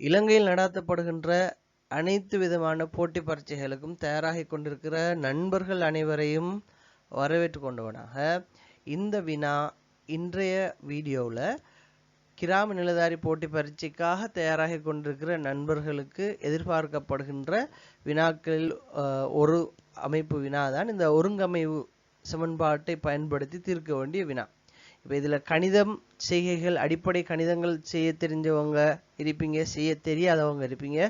இலங்கையில் நடாத்தப்படுகின்ற அனைத்து விதமான போட்டி பரீட்சைகளுக்கும் தயாராகிக் கொண்டிருக்கிற நண்பர்கள் அனைவரையும் வரவேற்று கொண்டவனாக இந்த வினா இன்றைய வீடியோவில் கிராம நிலதாரி போட்டி பரீட்சைக்காக தயாராகி கொண்டிருக்கிற நண்பர்களுக்கு எதிர்பார்க்கப்படுகின்ற வினாக்களில் ஒரு அமைப்பு வினாதான் இந்த ஒருங்கமைவு சமன்பாட்டை பயன்படுத்தி தீர்க்க வேண்டிய வினா. இப்போ இதில் கணிதம் செய்கைகள் அடிப்படை கணிதங்கள் செய்ய தெரிஞ்சவங்க இருப்பீங்க, செய்ய தெரியாதவங்க இருப்பீங்க.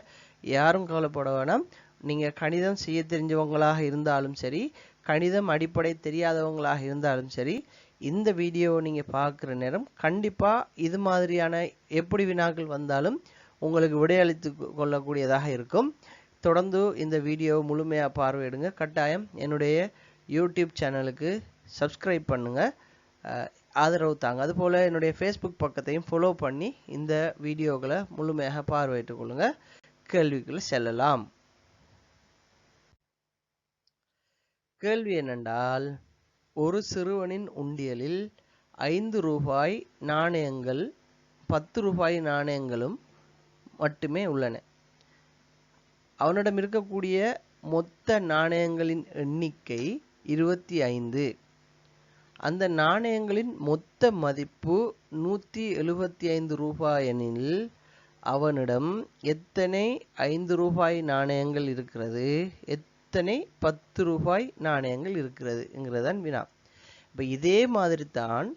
யாரும் கவலைப்பட வேணாம். நீங்கள் கணிதம் செய்ய தெரிஞ்சவங்களாக இருந்தாலும் சரி, கணிதம் அடிப்படை தெரியாதவங்களாக இருந்தாலும் சரி, இந்த வீடியோவை நீங்கள் பார்க்குற நேரம் கண்டிப்பாக இது மாதிரியான எப்படி வினாக்கள் வந்தாலும் உங்களுக்கு விடையளித்து கொள்ளக்கூடியதாக இருக்கும். தொடர்ந்து இந்த வீடியோவை முழுமையாக பார்வையிடுங்க. கட்டாயம் என்னுடைய யூடியூப் சேனலுக்கு சப்ஸ்கிரைப் பண்ணுங்கள், ஆதரவு தாங்க. அதுபோல் என்னுடைய ஃபேஸ்புக் பக்கத்தையும் ஃபாலோ பண்ணி இந்த வீடியோக்களை முழுமையாக பார்வையிட்டுக் கொள்ளுங்க. கேள்விக்குள்ள செல்லலாம். கேள்வி என்னென்றால், ஒரு சிறுவனின் உண்டியலில் 5 ரூபாய் நாணயங்கள் 10 ரூபாய் நாணயங்களும் மட்டுமே உள்ளன. அவனிடம் இருக்கக்கூடிய மொத்த நாணயங்களின் எண்ணிக்கை 25. அந்த நாணயங்களின் மொத்த மதிப்பு 175 ரூபாய் எனில் அவனிடம் எத்தனை 5 ரூபாய் நாணயங்கள் இருக்கிறது, எத்தனை 10 ரூபாய் நாணயங்கள் இருக்கிறதுங்கிறதான் வினா. இப்போ இதே மாதிரி தான்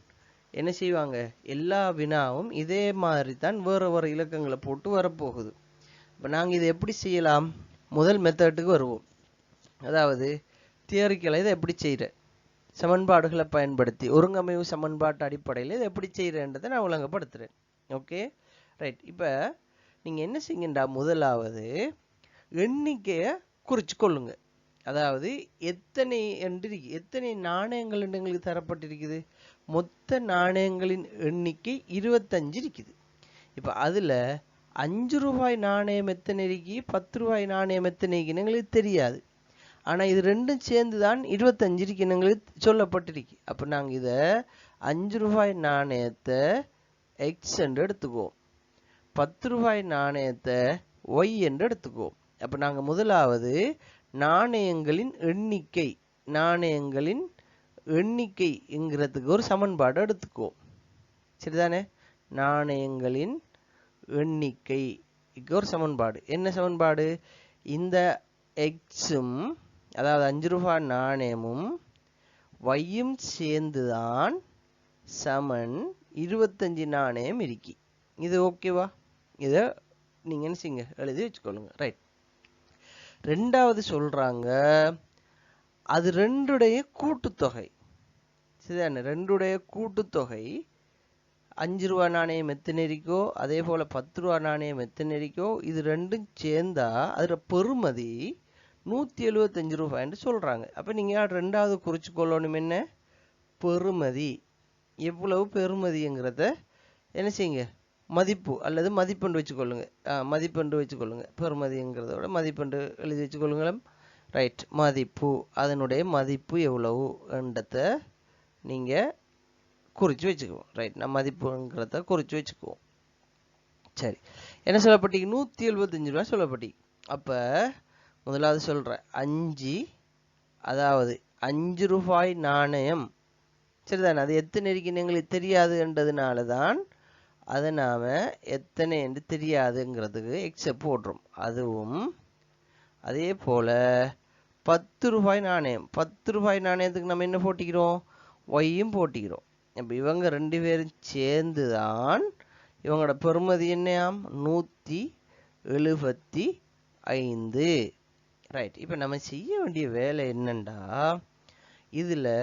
என்ன செய்வாங்க, எல்லா வினாவும் இதே மாதிரி தான் வேறு வேறு இலக்கங்களை போட்டு வரப்போகுது. இப்போ நாங்கள் இதை எப்படி செய்யலாம்? முதல் மெத்தட்டுக்கு வருவோம். அதாவது தியரிக்கலை இதை எப்படி செய்கிற சமன்பாடுகளை பயன்படுத்தி ஒருங்கமைவு சமன்பாட்டு அடிப்படையில் இதை எப்படி செய்கிறேன்றதை நான் ஒழுங்கப்படுத்துகிறேன். Okay right. இப்போ நீங்கள் என்ன செய்யுங்கண்டா, முதலாவது எண்ணிக்கையை குறித்து கொள்ளுங்க. அதாவது எத்தனை நாணயங்கள் எங்களுக்கு தரப்பட்டிருக்குது, மொத்த நாணயங்களின் எண்ணிக்கை 25 இருக்குது. இப்போ அதில் 5 ரூபாய் நாணயம் எத்தனை இருக்கு, 10 ரூபாய் நாணயம் எத்தனை இருக்குன்னு எங்களுக்கு தெரியாது. ஆனால் இது ரெண்டும் சேர்ந்து தான் 25 இருக்குன்னு எங்களுக்கு சொல்லப்பட்டிருக்கு. அப்போ நாங்கள் இதை 5 ரூபாய் நாணயத்தை எக்ஸ் என்று எடுத்துக்குவோம், 10 ரூபாய் நாணயத்தை ஒய் என்று எடுத்துக்குவோம். அப்போ நாங்கள் முதலாவது நாணயங்களின் எண்ணிக்கைங்கிறதுக்கு ஒரு சமன்பாடு எடுத்துக்குவோம். சரிதானே? நாணயங்களின் எண்ணிக்கைக்கு ஒரு சமன்பாடு. என்ன சமன்பாடு? இந்த எக்ஸும், அதாவது 5 ரூபாய் நாணயமும் வையும் சேர்ந்துதான் சமன் 25 நாணயம் இருக்கி. இது ஓகேவா? இதை நீங்கள் என்ன செய்யுங்க, எழுதி வச்சுக்கொள்ளுங்க. ரைட். ரெண்டாவது சொல்றாங்க, அது ரெண்டுடைய கூட்டுத்தொகை. சரிதானே? ரெண்டுடைய கூட்டுத்தொகை 5 ரூபா நாணயம் எத்தனை இருக்கோ, அதே போல் 10 ரூபா நாணயம் எத்தனை இருக்கோ, இது ரெண்டும் சேர்ந்தா அதில் பெறுமதி 175 ரூபாய் என்று சொல்கிறாங்க. அப்போ நீங்கள் ரெண்டாவது குறிச்சு கொள்ளணும், என்ன பெறுமதி, எவ்வளவு பெறுமதிங்கிறத என்ன செய்யுங்க, மதிப்பு அல்லது மதிப்பெண்டு வச்சுக்கொள்ளுங்க. மதிப்பெண்டு வச்சுக்கொள்ளுங்க. பெறுமதிங்கிறத விட மதிப்பெண்டு எழுதி வச்சுக்கொள்ளுங்களேன். ரைட். மதிப்பு, அதனுடைய மதிப்பு எவ்வளவு என்றதை நீங்கள் குறித்து வச்சுக்குவோம். ரைட். நான் மதிப்புங்கிறத குறித்து வச்சுக்குவோம். சரி, என்ன சொல்லப்பட்டீங்க? 175 ரூபாய் சொல்லப்பட்டீங்க. அப்போ முதலாவது சொல்கிறேன், 5, அதாவது 5 ரூபாய் நாணயம். சரிதானே? அது எத்தனை இருக்குன்னு எங்களுக்கு தெரியாதுன்றதுனால தான் அதை நாம் எத்தனை என்று தெரியாதுங்கிறதுக்கு எக்ஸை போடுறோம். அதுவும் அதே போல் 10 ரூபாய் நாணயம், 10 ரூபாய் நாணயத்துக்கு நம்ம என்ன போட்டிக்கிறோம்? ஒய்யும் போட்டிக்கிறோம். இப்போ இவங்க ரெண்டு பேரும் சேர்ந்து தான் இவங்களோட பெறுமதி என்னையாம் 175. ரைட். இப்போ நம்ம செய்ய வேண்டிய வேலை என்னண்டா, இதில்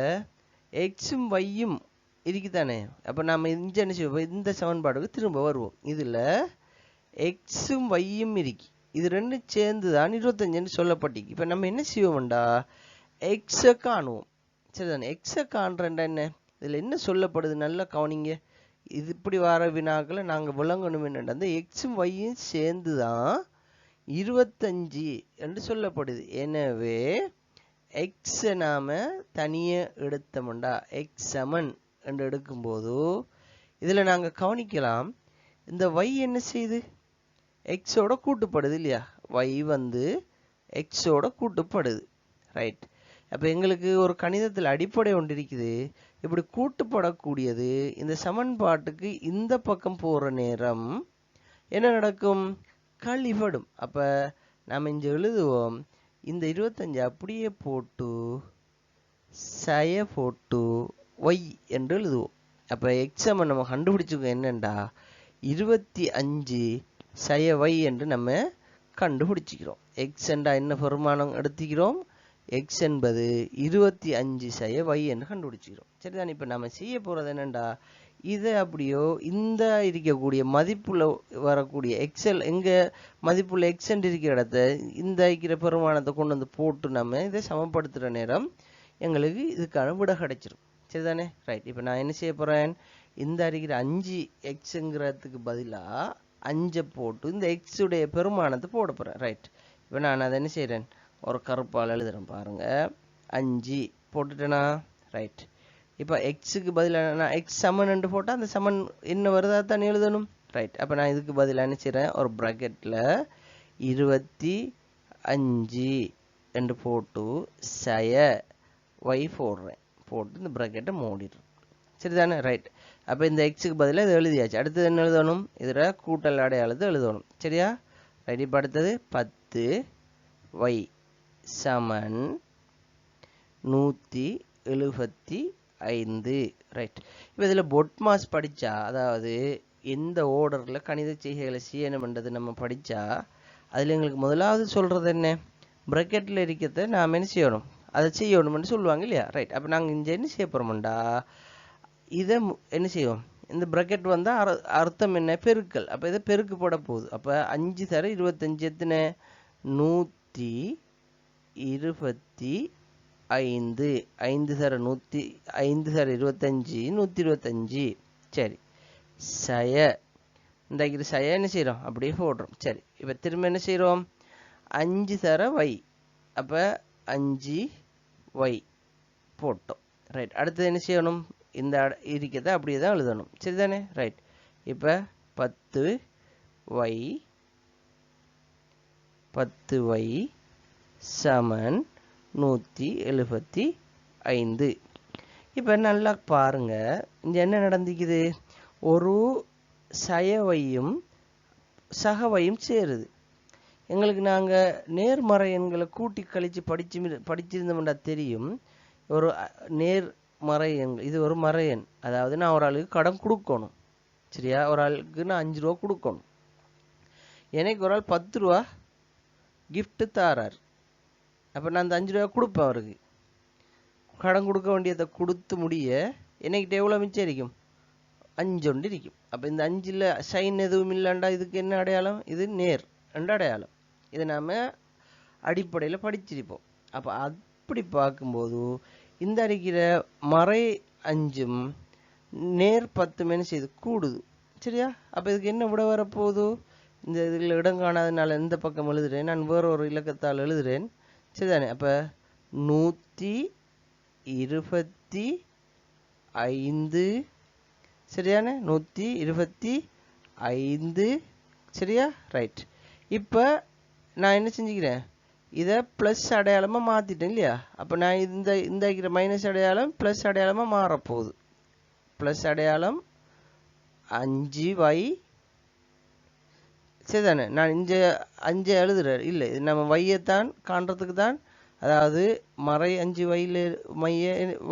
எக்ஸும் ஒய்யும் இருக்குதானே. அப்போ நம்ம என்ன செய்வோம், இந்த சமன்பாடுக்கு திரும்ப வருவோம். இதில் எக்ஸும் ஒய்யும் இருக்கு, இது ரெண்டும் சேர்ந்து தான் 25 சொல்லப்பட்டிருக்கு. இப்போ நம்ம என்ன செய்வோம்டா, எக்ஸை காணுவோம். சரிதானே? எக்ஸை காண்றேன்டா என்ன, இதில் என்ன சொல்லப்படுது நல்லா கவனிங்க. இது இப்படி வர வினாக்களை நாங்கள் விளங்கணும். என்னென்னா, அந்த எக்ஸும் ஒய்யும் சேர்ந்து தான் 25 என்று சொல்லப்படுது. எனவே எக்ஸை நாம் தனியாக எடுத்தோம்டா, எக்ஸ் சமன் என்று எடுக்கும்போது இதில் நாங்கள் கவனிக்கலாம், இந்த ஒய் என்ன செய்யுது, எக்ஸோட கூட்டுப்படுது இல்லையா, y வந்து எக்ஸோட கூட்டுப்படுது. ரைட். அப்போ எங்களுக்கு ஒரு கணிதத்தில் அடிப்படை ஒன்று இருக்குது. இப்படி கூட்டுப்படக்கூடியது இந்த சமன்பாட்டுக்கு இந்த பக்கம் போகிற நேரம் என்ன நடக்கும், கழிபடும். அப்போ நாம் இங்கே எழுதுவோம், இந்த 25 அப்படியே போட்டு சய போட்டு ஒய் என்று எழுதுவோம். அப்போ எக்ஸாம் நம்ம கண்டுபிடிச்சிருக்கோம் என்னண்டா 25 சய ஒய் என்று நம்ம கண்டுபிடிச்சிக்கிறோம். எக்ஸ் என்றா என்ன பெருமானம் எடுத்துக்கிறோம், எக்ஸ் என்பது 25 சய ஒய் என்று கண்டுபிடிச்சிக்கிறோம். சரிதான். இப்போ நம்ம செய்ய போகிறது என்னண்டா, இதை அப்படியோ இந்த இருக்கக்கூடிய மதிப்புள்ள வரக்கூடிய எக்ஸல் எங்கே மதிப்புள்ள எக்ஸென்ட் இருக்கிற இடத்த இந்த இருக்கிற பெருமானத்தை கொண்டு வந்து போட்டு நம்ம இதை சமப்படுத்துகிற நேரம் எங்களுக்கு இதுக்கான விட கிடைச்சிரும். சரிதானே. ரைட். இப்போ நான் என்ன செய்ய போகிறேன், இந்த இருக்கிற 5 எக்ஸுங்கிறதுக்கு பதிலாக 5 போட்டு இந்த எக்ஸுடைய பெருமானத்தை போட போகிறேன். ரைட். இப்போ நான் அதை என்ன செய்கிறேன், ஒரு கருப்பால் எழுதுகிறேன் பாருங்கள். 5 போட்டுட்டேனா. ரைட். இப்போ எக்ஸுக்கு பதிலாக நான் எக்ஸ் சமன் என்று போட்டால் அந்த சமன் என்ன வருதா தான் எழுதணும். ரைட். அப்போ நான் இதுக்கு பதிலாக என்ன செய்கிறேன், ஒரு ப்ராக்கெட்டில் 25 என்று போட்டு சய ஒய் போடுறேன். போட்டு இந்த ப்ராக்கெட்டை மூடிடுறேன். சரிதானே. ரைட். அப்போ இந்த எக்ஸுக்கு பதிலாக இது எழுதியாச்சு. அடுத்தது என்ன எழுதணும், இதில் கூட்டல் அடையாளத்தை எழுதணும். சரியா. ரைட். இப்போ அடுத்தது 10 ஒய் சமன் 175. ரைட். இப்போ இதில் பொட்மாஸ் படித்தா, அதாவது எந்த ஓர்டரில் கணித செய்கைகளை செய்யணும்ன்றது நம்ம படித்தா, அதில் எங்களுக்கு முதலாவது சொல்கிறது என்ன, ப்ராக்கெட்டில் இருக்கிறத நாம் என்ன செய்யணும், அதை செய்யணும்னு சொல்லுவாங்க இல்லையா. ரைட். அப்போ நாங்கள் இங்கே என்ன செய்ய போகிறோம்டா, இதை என்ன செய்வோம், இந்த ப்ராக்கெட் வந்தால் அர்த்தம் என்ன, பெருக்கல். அப்போ இதை பெருக்கு போட போகுது. அப்போ 5 தர 25 எத்தனை, 125. 5 தர 100, 5 தர 25, 125. சரி. சய இந்த சய என்ன செய்கிறோம், அப்படியே போடுறோம். சரி. இப்போ திரும்ப என்ன செய்கிறோம், 5 தர ஒய். அப்போ 5 ஒய் போட்டோம். ரைட். அடுத்தது என்ன செய்யணும், இந்த இருக்கிறத அப்படியே தான் எழுதணும். சரிதானே. ரைட். இப்போ 10 ஒய் சமன் 175. இப்போ நல்லா பாருங்க, இங்கே என்ன நடந்துக்குது, ஒரு சயவையும் சகவையும் சேருது. எங்களுக்கு நாங்கள் நேர்மறை எண்களை கூட்டி கழித்து படிச்சிருந்தோம்னா தெரியும், ஒரு நேர்மறை எண், இது ஒரு மறை எண். அதாவது நான் ஒரு ஆளுக்கு கடன் கொடுக்கணும். சரியா. ஒரு ஆளுக்கு நான் 5 ரூபா கொடுக்கணும். எனக்கு ஒரு ஆள் 10 ரூபா கிஃப்ட்டு தாரார். அப்போ நான் அந்த 5 ரூபா கொடுப்பேன் அவருக்கு. கடன் கொடுக்க வேண்டியதை கொடுத்து முடிய என்னைக்கிட்ட எவ்வளோ மிச்சம் இருக்கும், 5 ஒன்று இருக்கும். அப்போ இந்த 5ல் சைன் எதுவும் இல்லைண்டா, இதுக்கு என்ன அடையாளம், இது நேர் என்ற அடையாளம். இதை நாம் அடிப்படையில் படிச்சிருப்போம். அப்போ அப்படி பார்க்கும்போது இந்த அடிக்கிற மறை 5ம் நேர் 10 என்ன செய்யுது, கூடுது. சரியா. அப்போ இதுக்கு என்ன விட வரப்போகுது, இந்த இதில் இடம் காணாதனால இந்த பக்கம் எழுதுகிறேன், நான் வேற ஒரு இலக்கத்தால் எழுதுகிறேன். சரிதானே. அப்போ 125. சரியான 125. சரியா. ரைட். இப்போ நான் என்ன செஞ்சுக்கிறேன், இதை ப்ளஸ் அடையாளமாக மாற்றிட்டேன் இல்லையா. அப்போ நான் இந்த இருக்கிற மைனஸ் அடையாளம் ப்ளஸ் அடையாளமாக மாறப்போகுது. ப்ளஸ் அடையாளம் 5 ஒய். சரிதானே. நான் இங்கே 5 எழுதுறேன் இல்லை, இது நம்ம வையத்தான் காண்றதுக்கு தான். அதாவது மறை 5 ஒய்யில்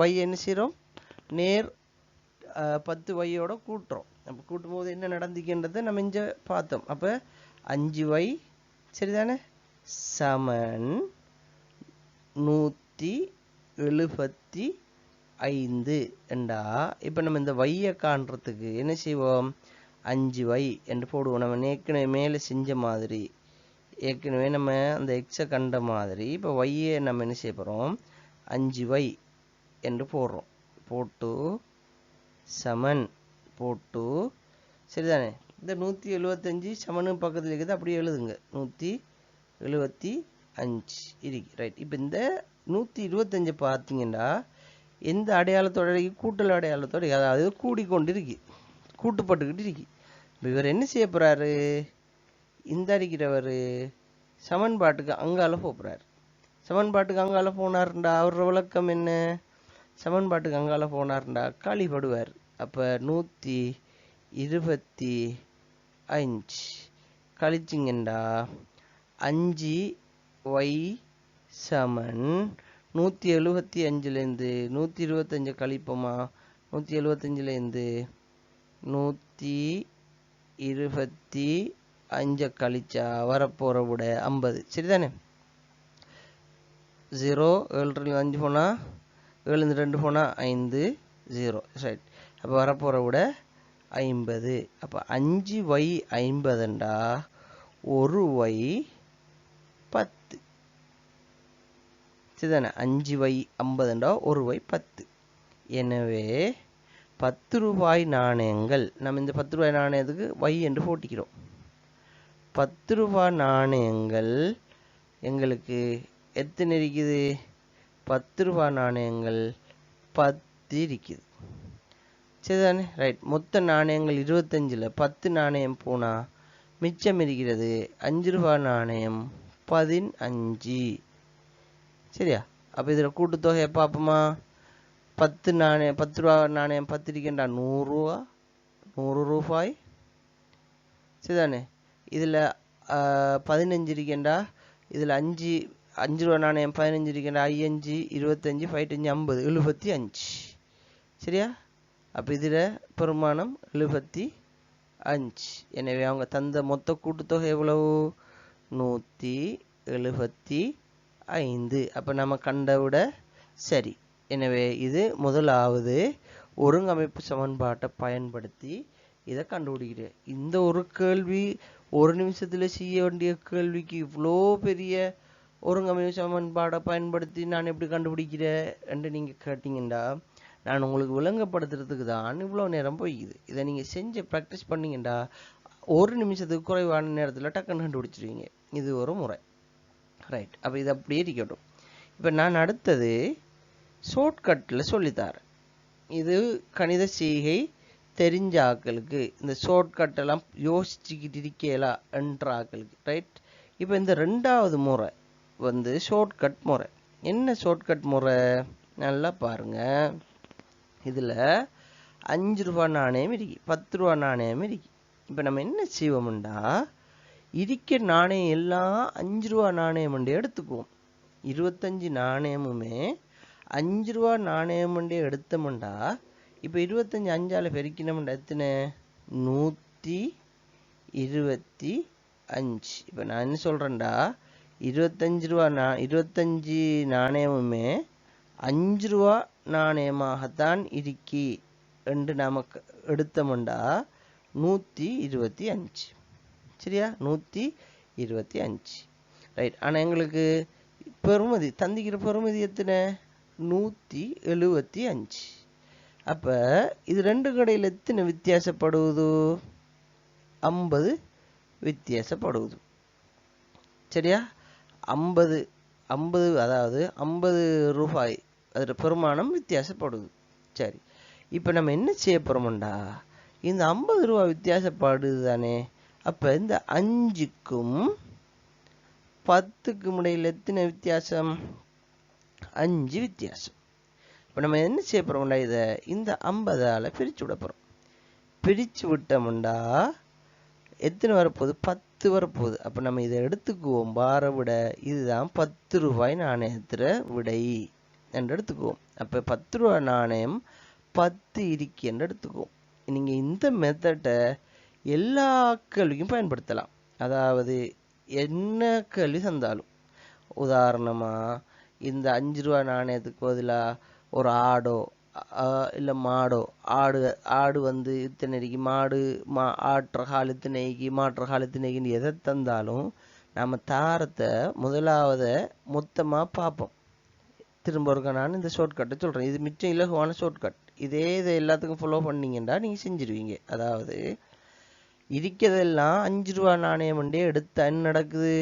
ஒய் என்ன செய்கிறோம், நேர் 10 ஒய்யோட கூட்டுறோம். அப்போ கூட்டும்போது என்ன நடந்துக்கின்றதை நம்ம இங்கே பார்த்தோம். அப்போ 5 ஒய் சரிதானே சமன் 175 என்றா. இப்போ நம்ம இந்த ஒய்யை காண்றதுக்கு என்ன செய்வோம், 5 ஒய் என்று போடுவோம். நம்ம ஏற்கனவே மேலே செஞ்ச மாதிரி, ஏற்கனவே நம்ம அந்த எக்ஸை கண்ட மாதிரி இப்போ ஒய்யை நம்ம என்ன செய்ய போகிறோம், 5 ஒய் என்று போடுறோம். போட்டு சமன் போட்டு சரிதானே. இந்த 175 சமனு பக்கத்தில் இருக்குது, அப்படியே எழுதுங்க. 175 இருக்கு. ரைட். இப்போ இந்த 125 பார்த்தீங்கன்னா எந்த அடையாளத்தோட கூட்டல் அடையாளத்தோட, அதாவது கூடிக்கொண்டு இருக்கு, கூட்டுப்பட்டுக்கிட்டு இருக்கு. இப்போ இவர் என்ன செய்ய போகிறாரு, இந்த இருக்கிறவர் சமன்பாட்டுக்கு அங்கால போகிறார். சமன்பாட்டுக்கு அங்கால போனார்ண்டா அவரோட விளக்கம் என்ன? சமன்பாட்டுக்கு அங்கால போனார்ண்டா காலிப்படுவார். அப்போ 125 கழிச்சிங்கண்டா 5y சமன் 175லேருந்து 125 கழிப்போமா? 175லேருந்து 125 கழிச்சா வரப்போகிற விட 50. சரிதானே? 0 7 5 போனால் 7 2 போனால் 5 0. ரைட். அப்போ வரப்போகிற விட 50. அப்போ 5y 50ண்டா 1y 10. சரிதானே? 5y 50ண்டா 1y 10. எனவே 10 ரூபாய் நாணயங்கள், நம்ம இந்த 10 ரூபாய் நாணயத்துக்கு y என்று போட்டிக்கிறோம். 10 ரூபாய் நாணயங்கள் எங்களுக்கு எத்தனை இருக்குது? 10 ரூபாய் நாணயங்கள் 10 இருக்குது. சரிதானே? ரைட். மொத்த நாணயங்கள் 25ல் 10 நாணயம் போனால் மிச்சம் இருக்கிறது 5 ரூபாய் நாணயம் 15. சரியா? அப்போ இதில் கூட்டுத்தொகையை பார்ப்போமா? 10 நாணயம் 10 ரூபா நாணயம் 10 இருக்கின்றா 100 ரூபா 100 ரூபாய். சரிதானே? இதில் 15 இருக்கின்றா, இதில் 5 ரூபா நாணயம் 15 இருக்கின்றா 5 25 5 50 75. சரியா? அப்போ இதில் பெருமானம் 75. எனவே அவங்க தந்த மொத்த கூட்டுத்தொகை எவ்வளவு? 175. அப்போ நம்ம கண்ட விட சரி. எனவே இது முதலாவது ஒருங்கமைப்பு சமன்பாட்டை பயன்படுத்தி இதை கண்டுபிடிக்கிறேன். இந்த ஒரு கேள்வி ஒரு நிமிஷத்தில் செய்ய வேண்டிய கேள்விக்கு இவ்வளோ பெரிய ஒருங்கமைப்பு சமன்பாடை பயன்படுத்தி நான் எப்படி கண்டுபிடிக்கிறேன் என்று நீங்கள் கேட்டிங்கன்னா, நான் உங்களுக்கு விளங்கப்படுத்துறதுக்கு தான் இவ்வளோ நேரம் போய்க்குது. இதை நீங்கள் செஞ்சு ப்ராக்டிஸ் பண்ணிங்கண்டா ஒரு நிமிஷத்துக்கு குறைவான நேரத்தில் டக்குன்னு கண்டுபிடிச்சிருவீங்க. இது ஒரு முறை. ரைட். அப்போ இது அப்படியே இருக்கட்டும். இப்போ நான் அடுத்தது ஷார்ட்கட்டில் சொல்லித்தரேன். இது கணித செய்கை தெரிஞ்ச ஆக்களுக்கு, இந்த ஷார்ட்கட்டெல்லாம் யோசிச்சுக்கிட்டு இருக்கலா என்ற ஆக்களுக்கு. ரைட். இப்போ இந்த ரெண்டாவது முறை வந்து ஷார்ட்கட் முறை. என்ன ஷார்ட்கட் முறை? நல்லா பாருங்க. இதில் 5 ரூபா நாணயம் இருக்கு, 10 ரூபா நாணயம் இருக்கு. இப்போ நம்ம என்ன செய்வோம்டா, இருக்க நாணயம் எல்லாம் 5 ரூபா நாணயம் எடுத்துக்குவோம். 25 நாணயமுமே 5 ரூபா நாணயம் எடுத்தோம்டா, இப்போ 25 5ஆல் பெருக்கினோம்டா எத்தனை? 125. இப்போ நான் என்ன சொல்கிறேன்டா, 25 நாணயமுமே 5 ரூபா நாணயமாகத்தான் இருக்கி என்று நமக்கு எடுத்தோம்டா 125. சரியா? 125. ரைட். ஆனால் எங்களுக்கு பெறுமதி தந்திக்கிற பெறுமதி எத்தனை? 175. அப்போ இது ரெண்டு கடையில் எத்தனை வித்தியாசப்படுவது? 50 வித்தியாசப்படுவது. சரியா? 50 அதாவது 50 ரூபாய் அதில் பெருமானம் வித்தியாசப்படுது. சரி. இப்போ நம்ம என்ன செய்ய போகிறோம்டா, இந்த 50 ரூபா வித்தியாசப்படுது தானே. அப்போ இந்த 5க்கும் 10க்கும் இடையில் எத்தனை வித்தியாசம்? 5 வித்தியாசம். இப்போ நம்ம என்ன செய்ய போகிறோம்டா, இதை இந்த 50ஆல் பிரித்து விட போகிறோம். பிரித்து விட்டோம்டா எத்தனை வரப்போகுது? 10 வரப்போகுது. அப்போ நம்ம இதை எடுத்துக்குவோம். பார விட இதுதான் 10 ரூபாய் நாணயத்தில் விடை என்று எடுத்துக்குவோம். அப்போ 10 ரூபாய் நாணயம் 10 இருக்கு என்று எடுத்துக்குவோம். நீங்கள் இந்த மெத்தடை எல்லா கேள்விக்கும் பயன்படுத்தலாம். அதாவது என்ன கேள்வி தந்தாலும், உதாரணமாக இந்த 5 ரூபா நாணயத்துக்கு பதிலாக ஒரு ஆடோ இல்லை மாடோ, ஆடு வந்து இத்தனைக்கு, ஆட்டுற கால் இத்தனைக்கு, மாட்டுற கால் இத்தனைக்குன்னு எதை தந்தாலும் நம்ம தாரத்தை முதலாவதை மொத்தமாக பார்ப்போம். திரும்ப இருக்க நான் இந்த ஷார்ட்கட்டை சொல்கிறேன். இது மிச்சம் இலகுவான ஷார்ட்கட். இதை எல்லாத்துக்கும் ஃபாலோ பண்ணிங்கன்னா நீங்கள் செஞ்சிருவீங்க. அதாவது இருக்கிறதெல்லாம் 5 ரூபா நாணயம் எடுத்து என்ன நடக்குது?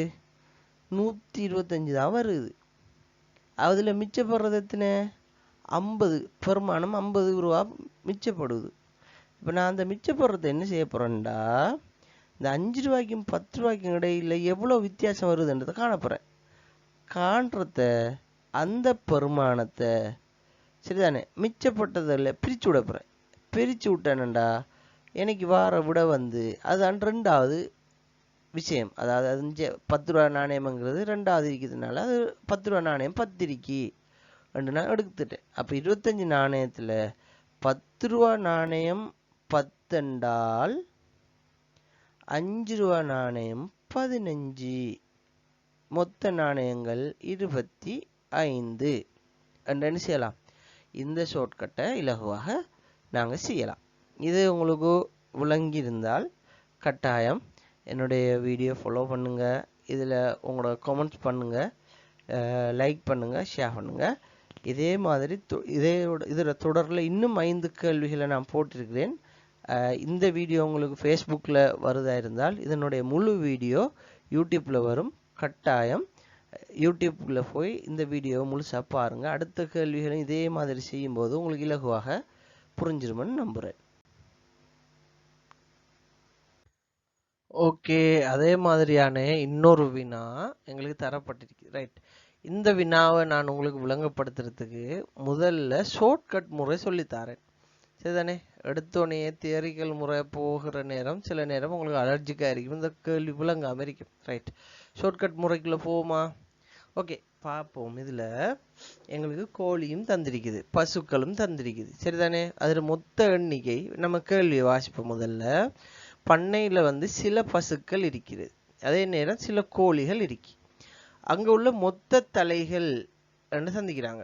125 தான் வருது. அதில் மிச்சப்படுறது எத்தனை? 50. பெருமானம் 50 ரூபா மிச்சப்படுது. இப்போ நான் அந்த மிச்சப்படுறதை என்ன செய்ய போகிறேன்டா, இந்த 5 ரூபாய்க்கும் 10 ரூபாய்க்கும் இடையில எவ்வளோ வித்தியாசம் வருதுன்றதை காணப்போகிறேன். காண்றத அந்த பெருமானத்தை சரிதானே மிச்சப்பட்டதில் பிரித்து விட போகிறேன். பிரித்து விட்டேனண்டா எனக்கு வார விட வந்து அதுதான் ரெண்டாவது விஷயம். அதாவது 10 ரூபா நாணயம்ங்கிறது ரெண்டாவது இருக்குதுனால அது 10 ரூபா நாணயம் 10 இருக்கி ரெண்டு நான் எடுத்துட்டேன். அப்போ 25 நாணயத்தில் 10 ரூபா நாணயம் 10 என்றால் 5 ரூபா நாணயம் 15, மொத்த நாணயங்கள் 25 என்று செய்யலாம். இந்த ஷார்ட்கட்டை இலகுவாக நாங்கள் செய்யலாம். இது உங்களுக்கு விளங்கியிருந்தால் கட்டாயம் என்னுடைய வீடியோ ஃபாலோ பண்ணுங்கள். இதில் உங்களோட கமெண்ட்ஸ் பண்ணுங்கள், லைக் பண்ணுங்கள், ஷேர் பண்ணுங்கள். இதே மாதிரி இதில் தொடரில் இன்னும் 5 கேள்விகளை நான் போட்டிருக்கிறேன். இந்த வீடியோ உங்களுக்கு ஃபேஸ்புக்கில் வருதா இருந்தால் இதனுடைய முழு வீடியோ யூடியூப்பில் வரும். கட்டாயம் யூடியூப்பில் போய் இந்த வீடியோவை முழுசாக பாருங்கள். அடுத்த கேள்விகளும் இதே மாதிரி செய்யும்போது உங்களுக்கு இலகுவாக புரிஞ்சிருமென்னு நம்புகிறேன். ஓகே, அதே மாதிரியான இன்னொரு வினா எங்களுக்கு தரப்பட்டிருக்கு. ரைட், இந்த வினாவை நான் உங்களுக்கு விளங்கப்படுத்துறதுக்கு முதல்ல ஷார்ட்கட் முறை சொல்லித்தரேன். சரிதானே? எடுத்தோடனே தியரிக்கல் முறை போகிற நேரம் சில நேரம் உங்களுக்கு அலர்ஜிக்காக இருக்கும், இந்த கேள்வி விளங்காமல் இருக்கும். ரைட், ஷார்ட்கட் முறைக்குள்ளே போவோமா? ஓகே, பார்ப்போம். இதில் எங்களுக்கு கோழியும் தந்திருக்குது, பசுக்களும் தந்திருக்குது. சரிதானே? அதில் மொத்த எண்ணிக்கை நம்ம கேள்வியை வாசிப்போம். முதல்ல பண்ணையில் வந்து சில பசுக்கள் இருக்கிறது, அதே நேரம் சில கோழிகள் இருக்கு. அங்கே உள்ள மொத்த தலைகள் என்று சந்திக்கிறாங்க.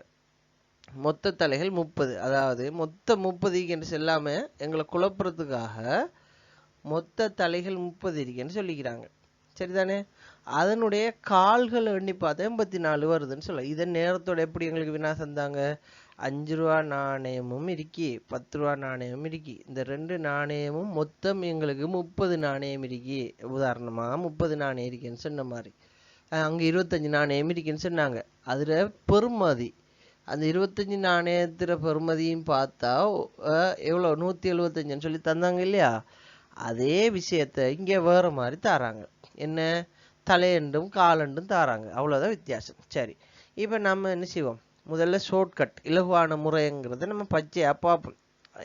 மொத்த தலைகள் 30. அதாவது மொத்த 30 என்று சொல்லாம எங்களை குழப்புறதுக்காக மொத்த தலைகள் 30 இருக்குன்னு சொல்லிக்கிறாங்க. சரிதானே? அதனுடைய கால்கள் எண்ணி பார்த்தா 84 வருதுன்னு சொல்ல. இதன் நேரத்தோட எப்படி எங்களுக்கு வினா தந்தாங்க? 5 ரூபா நாணயமும் இருக்கி, 10 ரூபா நாணயமும் இருக்கி. இந்த 2 நாணயமும் மொத்தம் எங்களுக்கு 30 நாணயம் இருக்கி. உதாரணமா 30 நாணயம் இருக்குன்னு சொன்ன மாதிரி அங்கே 25 நாணயம் இருக்குன்னு சொன்னாங்க. அதில் பெறுமதி அந்த 25 நாணயத்தில் பெறுமதியும் பார்த்தா எவ்வளோ 175ன்னு சொல்லி தந்தாங்க இல்லையா? அதே விஷயத்த இங்கே வேறு மாதிரி தராங்க. என்ன? தலையண்டும் காலண்டும் தராங்க. அவ்வளோதான் வித்தியாசம். சரி, இப்போ நம்ம என்ன செய்வோம்? முதல்ல ஷார்ட்கட் இலகுவான முறைங்கிறத நம்ம பச்சையாக பார்ப்போம்.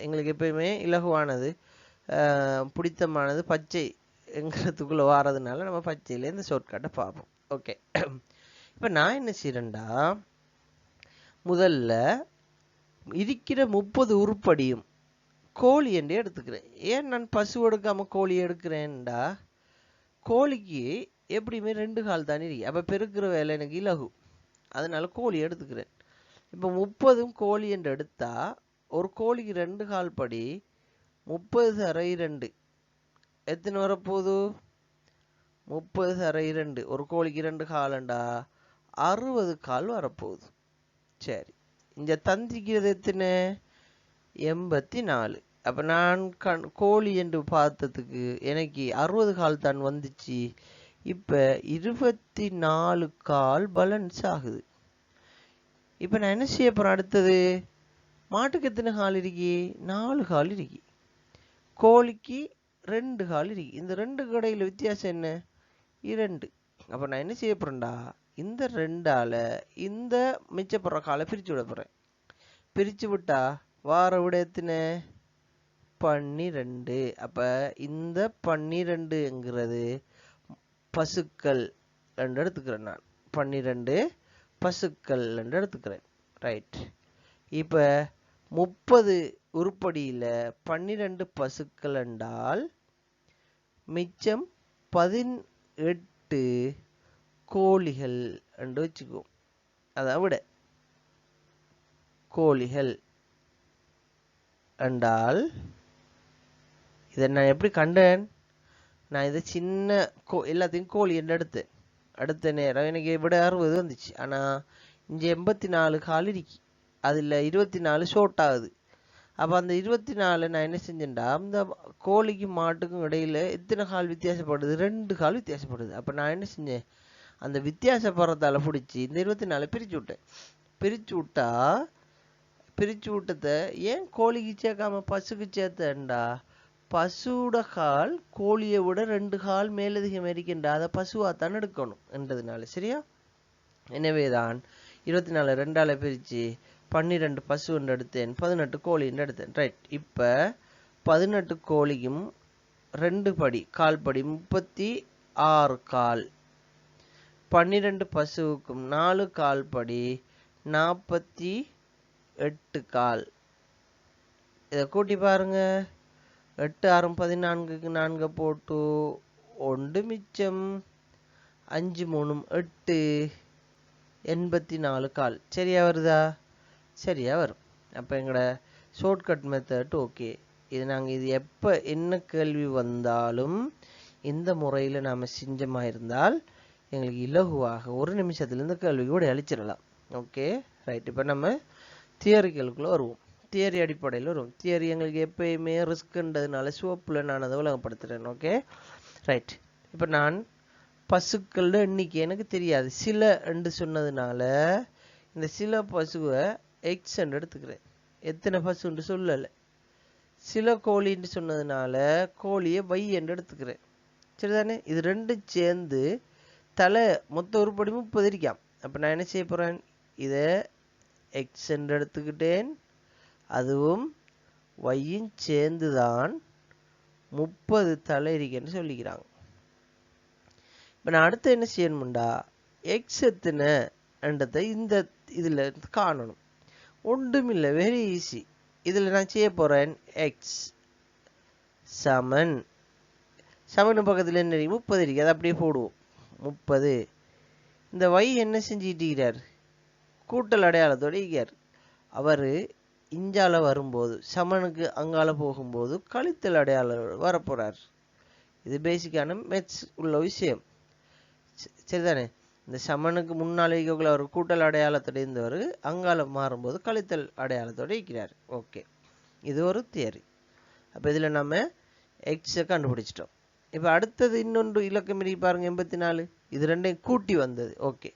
எங்களுக்கு எப்பயுமே இலகுவானது பிடித்தமானது பச்சைங்கிறதுக்குள்ளே வாரதுனால நம்ம பச்சையில் இந்த ஷார்ட்கட்டை பார்ப்போம். ஓகே, இப்போ நான் என்ன செய்கிறேன்டா, முதல்ல இருக்கிற 30 உருப்படியும் கோழி என்று எடுத்துக்கிறேன். ஏன் நான் பசு எடுக்காமல் கோழி எடுக்கிறேன்டா, கோழிக்கு எப்படியுமே 2 கால் தானே இருக்கு. அப்போ பெருக்கிற வேலை எனக்கு இலகு, அதனால கோழி எடுத்துக்கிறேன். இப்போ 30 கோழி என்று எடுத்தா ஒரு கோழிக்கு 2 கால் படி 30/2 எத்தனை வரப்போகுது? 30/2 ஒரு கோழிக்கு 2 காலண்டா 60 கால் வரப்போகுது. சரி, இந்த தந்திக்கிறது எத்தனை? 84. அப்போ நான் கோழி என்று பார்த்ததுக்கு எனக்கு 60 கால் தான் வந்துச்சு. இப்போ 24 கால் பேலன்ஸ் ஆகுது. இப்போ நான் என்ன செய்ய போகிறேன்? அடுத்தது மாட்டுக்கு எத்தனை கால் இருக்கு? 4 கால் இருக்கு. கோழிக்கு 2 கால் இருக்கு. இந்த 2 கடையில் வித்தியாசம் என்ன? 2. அப்போ நான் என்ன செய்ய போகிறேன்டா, இந்த 2ஆல் இந்த மிச்சப்படுற காலை பிரித்து விட போகிறேன். பிரித்து விட்டா வார விட எத்தனை? 12. அப்போ இந்த 12ங்கிறது பசுக்கள் என்று எடுத்துக்கிறேன். நான் 12 பசுக்கள் என்று எடுத்துக்கிறேன். ரைட், இப்போ 30 உருப்படியில் 12 பசுக்கள் என்றால் மிச்சம் 18 கோழிகள் என்று வச்சுக்குவோம். அதை விட கோழிகள் என்றால் இதை நான் எப்படி கண்டேன்? நான் இதை சின்ன எல்லாத்தையும் கோழி என்று எடுத்தேன். அடுத்த நேரம் எனக்கு விட 60 வந்துச்சு. ஆனால் இங்கே 84 கால் இருக்கு, அதில் 24 ஷார்ட் ஆகுது. அப்போ அந்த 24 நான் என்ன செஞ்சேன்டா, அந்த கோழிக்கும் மாட்டுக்கும் இடையில எத்தனை கால் வித்தியாசப்படுது? 2 கால் வித்தியாசப்படுது. அப்போ நான் என்ன செஞ்சேன், அந்த வித்தியாசப்படுறதால பிடிச்சி இந்த 24 பிரித்து விட்டேன். பிரித்து விட்டதை ஏன் கோழிக்கு சேர்க்காம பசுக்கு சேர்த்தேன்டா, பசுவோட கால் கோழியை விட 2 கால் மேலதிகம் இருக்கின்ற அதை பசுவாத்தான் எடுக்கணும் என்றதுனால சரியா. எனவேதான் 24 2ஆல பிரிச்சு 12 பசு என்று எடுத்தேன், 18 கோழி என்று எடுத்தேன். ரைட். இப்ப 18 கோழியும் 2 படி கால் படி 36 கால், 12 பசுவுக்கும் 4 கால் படி 48 கால். இதை கூட்டி பாருங்க. 8 6 14க்கு 4 போட்டு 1 மிச்சம், 5 3 8, 84 கால். சரியா வருதா? சரியா வரும். அப்போ எங்களோட ஷார்ட்கட் மெத்தட் ஓகே. இது நாங்கள் இது எப்போ என்ன கேள்வி வந்தாலும் இந்த முறையில் நாம் செஞ்சமா இருந்தால் எங்களுக்கு இலகுவாக 1 நிமிஷத்துல இந்த கேள்வி கூட அழிச்சிடலாம். Okay right. இப்போ நம்ம தியரிக்கலுக்குள்ளே வருவோம். தியரி அடிப்படையில் வரும். தியரி எங்களுக்கு எப்பயுமே ரிஸ்க்குன்றதுனால சிவப்பில் நான் அதை விளங்கப்படுத்துகிறேன். Okay right. இப்போ நான் பசுக்களோட எண்ணிக்கை எனக்கு தெரியாது, சில என்று சொன்னதுனால இந்த சில பசுவை எக்ஸ் என்று எடுத்துக்கிறேன். எத்தனை பசுன்னு சொல்லலை. சில கோழின்னு சொன்னதுனால கோழியை வை என்று எடுத்துக்கிறேன். சரிதானே? இது ரெண்டும் சேர்ந்து தலை மொத்த உருப்படி 30 இருக்காம். அப்போ நான் என்ன செய்ய போகிறேன், இதை எக்ஸ் என்று எடுத்துக்கிட்டேன், அதுவும் வையும் சேர்ந்து தான் 30 தலை இருக்கேன்னு சொல்லிக்கிறாங்க. இப்போ நான் அடுத்து என்ன செய்யணும்டா, எக்ஸ் எத்தனைன்றதை இந்த இதில் காணணும். ஒன்றுமில்லை, வெரி ஈஸி. இதில் நான் செய்ய போகிறேன் எக்ஸ் சமன் சமன் பக்கத்தில் என்ன 30 இருக்கு, அதை அப்படியே போடுவோம் 30. இந்த வை என்ன செஞ்சுக்கிட்டார், கூட்டல் அடையாளத்தோடு இருக்கார். அவர் இஞ்சால வரும்போது சமனுக்கு அங்கால போகும்போது கழித்தல் அடையாளம் வரப்போறார். இது பேசிக்கான மேத்ஸ் உள்ள விஷயம். சரிதானே? இந்த சமனுக்கு முன்னால் இருக்கக்குள்ள அவர் கூட்டல் அடையாளத்தோடு இருந்தவர் அங்கால மாறும்போது கழித்தல் அடையாளத்தோடு இருக்கிறார். ஓகே, இது ஒரு தியரி. அப்போ இதில் நம்ம எக்ஸை கண்டுபிடிச்சிட்டோம். இப்போ அடுத்தது இன்னொன்று இலக்கம் இருக்கு பாருங்க, 84. இது ரெண்டையும் கூட்டி வந்தது. ஓகே,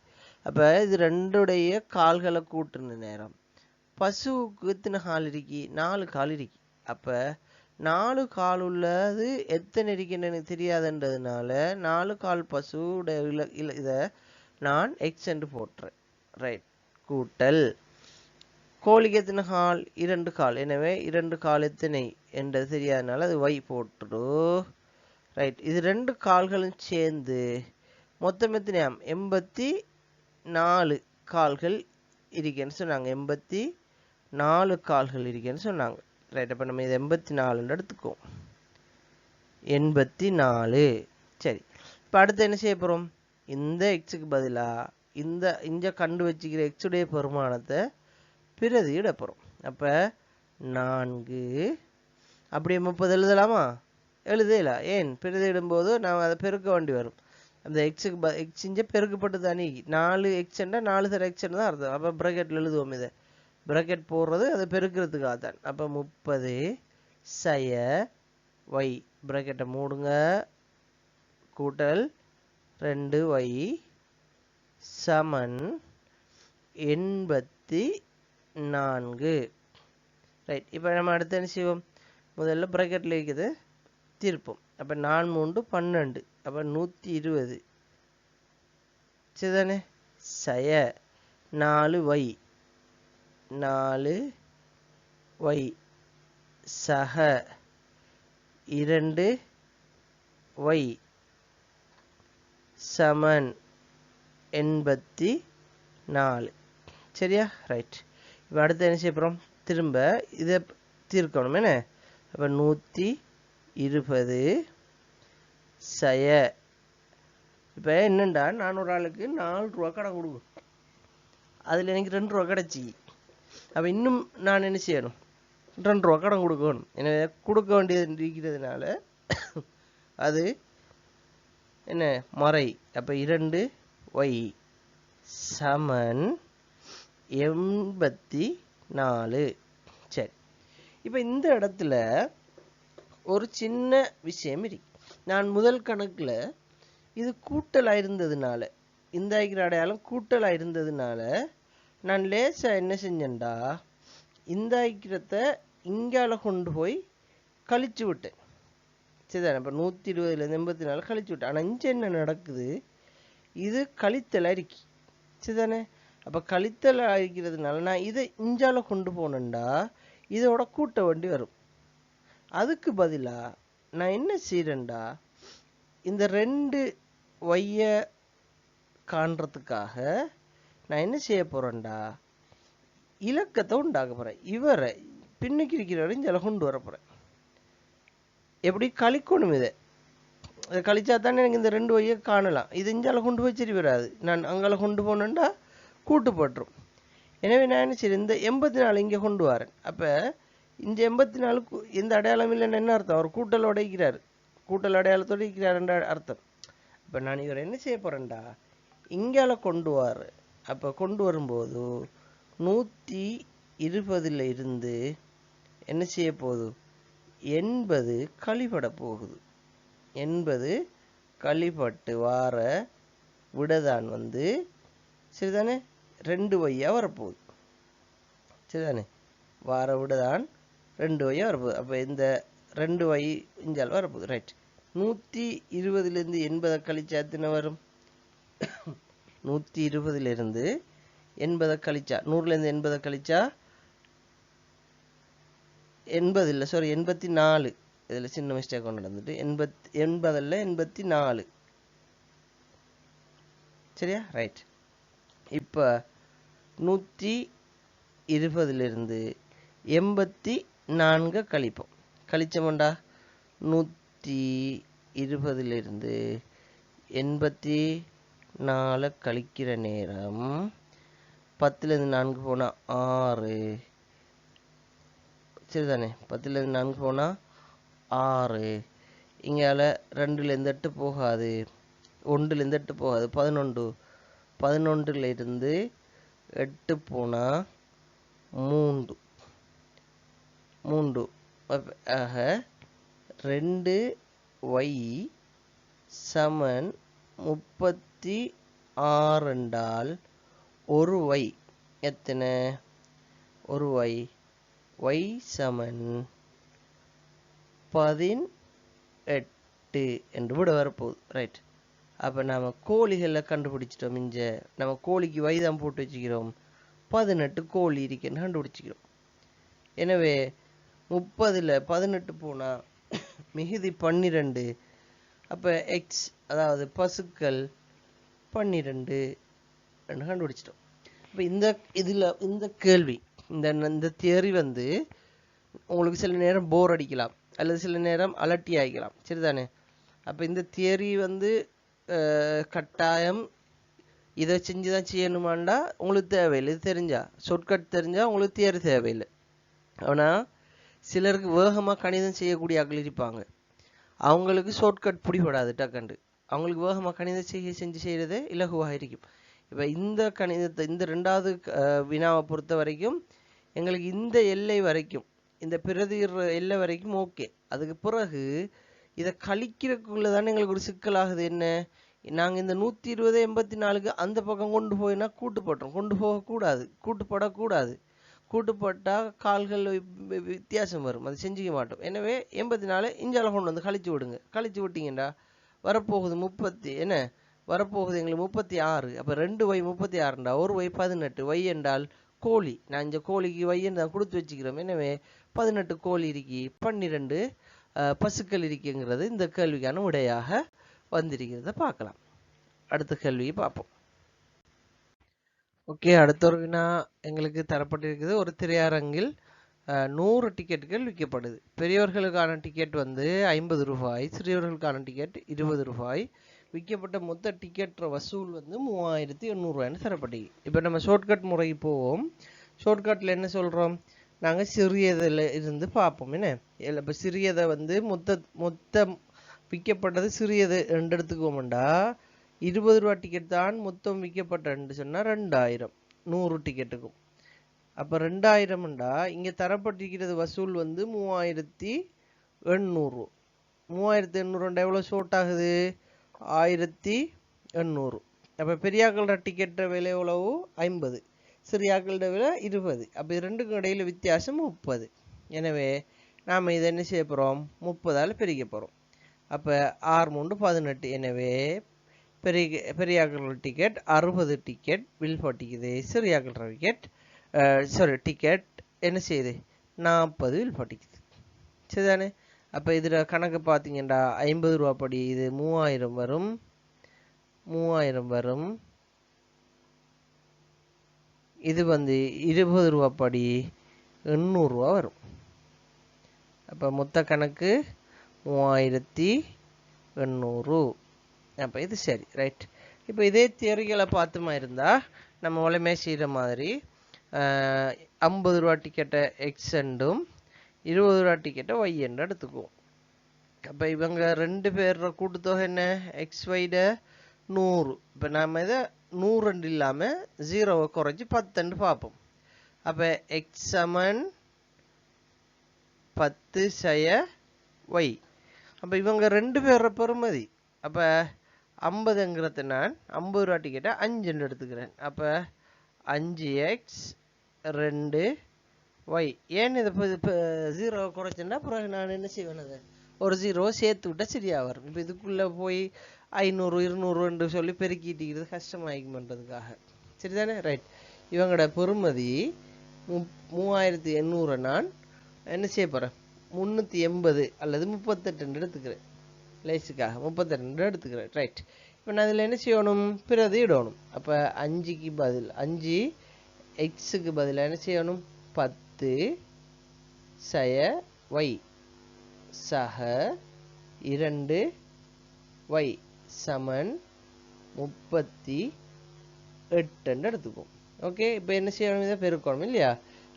அப்போ இது ரெண்டுடைய கால்களை கூட்டுன நேரம் பசுவுக்கு எத்தனை கால் இருக்கி, 4 கால் இருக்கி. அப்போ 4 கால் உள்ளது எத்தனை இருக்குன்னு எனக்கு தெரியாதுன்றதுனால 4 கால் பசுவோட இதை நான் எக்ஸ் என்று போட்டுறேன். ரைட். கூட்டல் கோழிக்கு எத்தனை கால், 2 கால். எனவே 2 கால் எத்தனை என்றது தெரியாதனால அது வை போட்டுரு. ரைட். இது 2 கால்களும் சேர்ந்து மொத்தம் எத்தனையாம் 84 கால்கள் இருக்கேன்னு சொன்னாங்க. 84 கால்கள் இருக்கேன்னு சொன்னாங்க. ரைட். அப்போ நம்ம இது 84 எடுத்துக்குவோம். 84. சரி. இப்போ அடுத்து என்ன செய்ய போகிறோம், இந்த எக்ஸுக்கு பதிலாக இந்த கண்டு வச்சுக்கிற எக்ஸுடைய பெருமானத்தை பிரதியிட போகிறோம். அப்போ 4 அப்படியே 30 எழுதலாமா? எழுதல. ஏன், பிரதியிடும்போது நான் அதை பெருக்க வேண்டி வரும். அந்த எக்ஸுக்கு எக்ஸ் இங்கே பெருக்கப்பட்டு தானே 4 எக்ஸ்ன்னா 4 தர எக்ஸ்ன்னு தான் அர்த்தம். அப்போ ப்ராக்கெட்டில் எழுதுவோம். இதை ப்ராக்கெட் போடுறது அதை பெருக்கிறதுக்காக தான். அப்போ 30 சய வை ப்ராக்கெட்டை மூடுங்க, கூட்டல் 2y சமன் 84. ரைட். இப்போ நம்ம அடுத்து என்ன செய்வோம், முதல்ல ப்ராக்கெட்டில் இருக்குது தீர்ப்போம். அப்போ 4 3 12, அப்போ 120. சரிதானே? சய 4y சக 2y சமன் 84. சரியா? ரைட். இப்போ அடுத்து என்ன செய்ய போகிறோம், திரும்ப இதை தீர்க்கணும். என்ன? அப்போ 120 சய, இப்போ என்னண்டா நான் ஒரு ஆளுக்கு 4 ரூபா கடன் கொடுக்கும், அதில் எனக்கு 2 ரூபா கிடச்சி. அப்போ இன்னும் நான் என்ன செய்யணும், 2 ரூபா கடன் கொடுக்கணும். எனவே கொடுக்க வேண்டியது இருக்கிறதுனால அது என்ன மறை. அப்போ 2y சமன் 84. சரி. இப்போ இந்த இடத்துல ஒரு சின்ன விஷயம் இருக்கு. நான் முதல் கணக்கில் இது கூட்டலாக இருந்ததுனால, இந்த ஐக்கிற அடையாளம் கூட்டலாக இருந்ததுனால நான் லேசாக என்ன செஞ்சேன்டா, இந்த ஐக்கிரத்தை இங்கால கொண்டு போய் கழிச்சு விட்டேன். சரிதானே? இப்போ 120லேருந்து 84 கழிச்சு விட்டேன். ஆனால் இங்கே என்ன நடக்குது, இது கழித்தல் அரிக்கி, சரிதானே? அப்போ கழித்தல் அரிக்கிறதுனால நான் இதை இஞ்சால கொண்டு போனேன்டா இதோட கூட்ட வேண்டி வரும். அதுக்கு பதிலாக நான் என்ன செய்கிறேன்டா, இந்த 2 வைய காண்றதுக்காக நான் என்ன செய்ய போகிறேன்டா, இலக்கத்தை உண்டாக்க போகிறேன். இவரை பின்னுக்கு இருக்கிறவரை இஞ்சால கொண்டு வர போகிறேன். எப்படி கழிக்கணும், இதை கழிச்சா தானே எனக்கு இந்த 2 வையை காணலாம். இது இஞ்சால கொண்டு போய் சரி வராது. நான் அங்கால கொண்டு போனேன்டா கூட்டுப்பட்டுரும். எனவே நான் என்ன செய்யறேன், இந்த 84 இங்கே கொண்டு வரேன். அப்போ இந்த 84 எந்த அடையாளம் இல்லைன்னு என்ன அர்த்தம், அவர் கூட்டலோட இருக்கிறார், கூட்டல் அடையாளத்தோடு இருக்கிறாருன்ற அர்த்தம். இப்போ நான் இவர் என்ன செய்ய போகிறேன்டா, இங்கால கொண்டு வர. அப்போ கொண்டு வரும்போது 120ல் இருந்து என்ன செய்ய போகுது, 80 கழிபட போகுது. 80 கழிபட்டு வார விடதான் வந்து சரிதானே 2 வையா வரப்போகுது, சரிதானே? வார விடதான் 2 வையா வரப்போகுது. அப்போ இந்த 2 வை இஞ்சால் வரப்போகுது, ரைட். 120லேருந்து 80 கழிச்சா எத்தனை வரும், 120லேருந்து 80 கழிச்சா, 100லேருந்து 80 கழிச்சா 80 இல்லை, சாரி 84. இதில் சின்ன மிஸ்டேக் ஒன்று நடந்துட்டு 80 84, சரியா? ரைட். இப்போ 120லிருந்து 84 கழிப்போம். கழிச்சோம்டா 120லிருந்து 84 கழிக்கிற நேரம் 10லேருந்து 4 போனால் 6, சரிதானே? 10லேருந்து 4 போனால் 6. இங்கால 2லேருந்து 8 போகாது, 1லேருந்து 8 போகாது, 11. 11லிருந்து 8 போனால் 3. ஆக 2 y சமன் 36 என்றால் ஒரு y எத்தனை, ஒரு y சமன் 18 என்று விட வரப்போகுது, ரைட். அப்போ நாம் கோழிகளில் கண்டுபிடிச்சிட்டோம். இஞ்ச நம்ம கோழிக்கு வைதான் போட்டு வச்சுக்கிறோம், 18 கோழி இருக்குன்னு கண்டுபிடிச்சிக்கிறோம். எனவே 30ல் 18 போனால் மிகுதி 12. அப்போ எக்ஸ் அதாவது பசுக்கள் 12 என்று கண்டுபிடிச்சிட்டோம். இப்போ இந்த கேள்வி இந்த தியரி வந்து உங்களுக்கு சில நேரம் போர் அடிக்கலாம் அல்லது சில நேரம் அலட்டி ஆகிக்கலாம், சரிதானே? அப்போ இந்த தியரி வந்து கட்டாயம் இதை செஞ்சு தான் செய்யணுமாண்டா உங்களுக்கு தேவையில்லை. இது தெரிஞ்சா ஷார்ட்கட் தெரிஞ்சால் உங்களுக்கு தியரி தேவையில்லை. ஆனால் சிலருக்கு வேகமாக கணிதம் செய்யக்கூடிய ஆட்கள் இருப்பாங்க, அவங்களுக்கு ஷார்ட்கட் பிடிபடாது டக்கண்டு. அவங்களுக்கு வேகமாக கணிதம் செஞ்சு செய்கிறது இலகுவாக இருக்கும். இப்போ இந்த கணிதத்தை இந்த 2வது வினாவை பொறுத்த வரைக்கும் எங்களுக்கு இந்த எல்லை வரைக்கும், இந்த பிரதிர் எல்லை வரைக்கும் ஓகே. அதுக்கு பிறகு இதை கழிக்கிறதுக்குள்ளே தானே எங்களுக்கு ஒரு சிக்கலாகுது. என்ன, நாங்கள் இந்த 120 84க்கு அந்த பக்கம் கொண்டு போயினா கூட்டுப்பட்டோம், கொண்டு போகக்கூடாது, கூட்டுப்படக்கூடாது. கூட்டுப்பட்டால் கால்கள் வித்தியாசம் வரும், அது செஞ்சுக்க மாட்டோம். எனவே 84 இஞ்சால கொண்டு வந்து கழிச்சு விடுங்க. கழிச்சு விட்டீங்கடா வரப்போகுது 30, என்ன வரப்போகுது எங்களுக்கு 36. அப்போ 2 y 36டா, ஒரு y 18. y என்றால் கோழி, நான் இந்த கோழிக்கு வையன்னு தான் கொடுத்து வச்சுக்கிறோம். எனவே 18 கோழி இருக்கி, 12 பசுக்கள் இருக்குங்கிறது இந்த கேள்விக்கான விடையாக வந்திருக்கிறத பார்க்கலாம். அடுத்த கேள்வியை பார்ப்போம். ஓகே, அடுத்த ஒரு வினா எங்களுக்கு தரப்பட்டிருக்குது. ஒரு திரையரங்கில் 100 டிக்கெட்டுகள் விற்கப்படுது. பெரியவர்களுக்கான டிக்கெட் வந்து 50 ரூபாய், சிறியவர்களுக்கான டிக்கெட் 20 ரூபாய். விற்கப்பட்ட மொத்த டிக்கெட் வசூல் வந்து 3800 ரூபாய்னு தரப்பட்டது. இப்போ நம்ம ஷார்ட்கட் முறைக்கு போவோம். ஷார்ட்கட்டில் என்ன சொல்கிறோம், நாங்கள் சிறியதில் இருந்து பார்ப்போம். என்ன, இப்போ சிறியதை வந்து மொத்தம் விற்கப்பட்டது சிறியது ரெண்டு எடுத்துக்கோமெண்டா 20 ரூபா டிக்கெட் தான் மொத்தம் விற்கப்பட்டன்னு சொன்னால் 2000 100 டிக்கெட்டுக்கும். அப்போ 2000ண்டா இங்கே தரப்பட்டிருக்கிறது வசூல் வந்து 3800. 3800 எவ்வளோ ஷோர்ட் ஆகுது, 1800. அப்போ பெரியாக்களோட டிக்கெட்டை விலை எவ்வளவு 50, சிறியாக்களோட விலை 20. அப்போ இது ரெண்டுக்கும் இடையில வித்தியாசம் 30. எனவே நாம் இதை என்ன செய்ய போகிறோம், 30ஆல் பிரிக்க போகிறோம். அப்போ 6 3 18. எனவே பெரியாக்களோட டிக்கெட் 60 டிக்கெட் வில் போட்டிக்குது. சிறியாக்களோட டிக்கெட் டிக்கெட் என்ன செய்யுது 40 வில் போட்டிக்குது. சரிதானே? அப்போ இதில் கணக்கு பார்த்தீங்கன்னா 50 ரூபா படி இது 3000 வரும். 3000 வரும். இது 20 ரூபா படி 800 ரூபா வரும். அப்போ மொத்த கணக்கு 3800. அப்போ இது சரி, ரைட். இப்போ இதே தியரிகளை பார்த்துமா இருந்தால் நம்ம உலமே செய்கிற மாதிரி 50 ரூபா டிக்கெட்டை எக்ஸ் என்றும் 20 ரூபா டிக்கெட்டை ஒய் என்று எடுத்துக்குவோம். அப்போ இவங்க 2 பேரோட கூட்டுத்தொகை என்ன? எக்ஸ் ஒய்ட 100. இப்போ நாம் இதை 100 இல்லாமல் 0வை குறைச்சி 10 பார்ப்போம். அப்போ எக்ஸ் சமன் 10 சய ஒய். அப்போ இவங்க 2 பேரோட பெறுமதி. அப்போ 50ங்கிறது நான் 50 ரூபா டிக்கெட்டை 5 எடுத்துக்கிறேன். அப்போ 5x 2y. ஏன் இதை இப்போ 0வை குறைச்சேன்னா அப்புறம் நான் என்ன செய்வேன்? அதை ஒரு 0 சேர்த்து விட்டால் சரியாக வரும். இப்போ இதுக்குள்ளே போய் 500 200 சொல்லி பெருக்கிட்டிக்கிறது கஷ்டமாயிக்கும் பண்ணுறதுக்காக. சரிதானே? ரைட். இவங்களோட பெறுமதி 3800. நான் என்ன செய்ய போகிறேன்? 380 அல்லது 38 எடுத்துக்கிறேன். லேஸுக்காக 32 எடுத்துக்கிறேன். ரைட். இப்போ நான் அதில் என்ன செய்யணும்? பிரதி இடணும். அப்போ 5க்கு பதில் 5 எக்ஸுக்கு பதில் என்ன செய்யணும்? 10 சய ஒய் சக 2y சமன் 38 எடுத்துக்கும். ஓகே. இப்போ என்ன செய்யணும்? இதை பெருக்கணும் இல்லையா?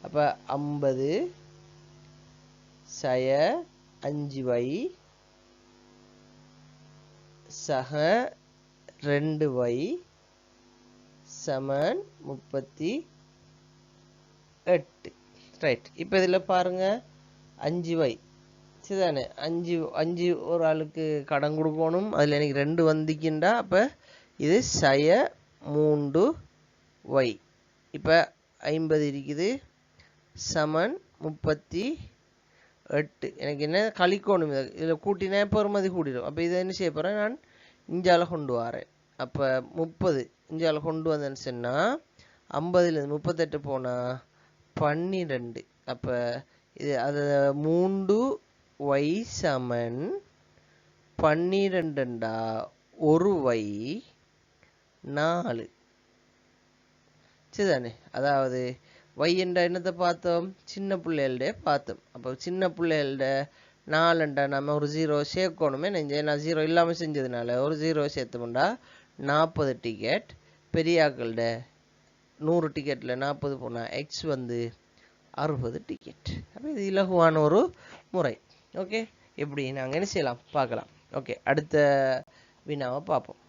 அப்போ 50 சய 5y சக 2y சமன் 38. ரைட். இப்போ இதில் பாருங்க 5y. சரிதானே? 5 ஒரு ஆளுக்கு கடன் கொடுக்கணும். அதில் எனக்கு 2 வந்துக்கின்றா. அப்போ இது சய 3y. இப்போ 50 இருக்குது சமன் 38. எனக்கு என்ன கழிக்கணும்? இதில் கூட்டினா பெறுமதி கூட்டிடும். அப்போ இதை என்ன செய்ய போகிறேன்? நான் இஞ்சால கொண்டு வரேன். அப்போ 30 இஞ்சால கொண்டு வந்தேன்னு சொன்னால் 50லேருந்து 38 போனால் 12. அப்போ இது அது 3y சமன் 12 1y 4. சரிதானே? அதாவது y என்ற என்னத்தை பார்த்தோம்? சின்ன பிள்ளைகள்ட பார்த்தோம். அப்போ சின்ன பிள்ளைகள்ட 4 நம்ம ஒரு 0 சேர்க்கணுமே. நான் 0 இல்லாமல் செஞ்சதுனால ஒரு 0 சேர்த்தோம்டா 40 டிக்கெட். பெரியாக்கள்ட 100 டிக்கெட்டில் 40 போனால் எக்ஸ் 60 டிக்கெட். அப்போ இது இலகுவான ஒரு முறை. ஓகே. எப்படி நாங்கள் என்ன செய்யலாம் பார்க்கலாம். ஓகே. அடுத்த வினாவை பார்ப்போம்.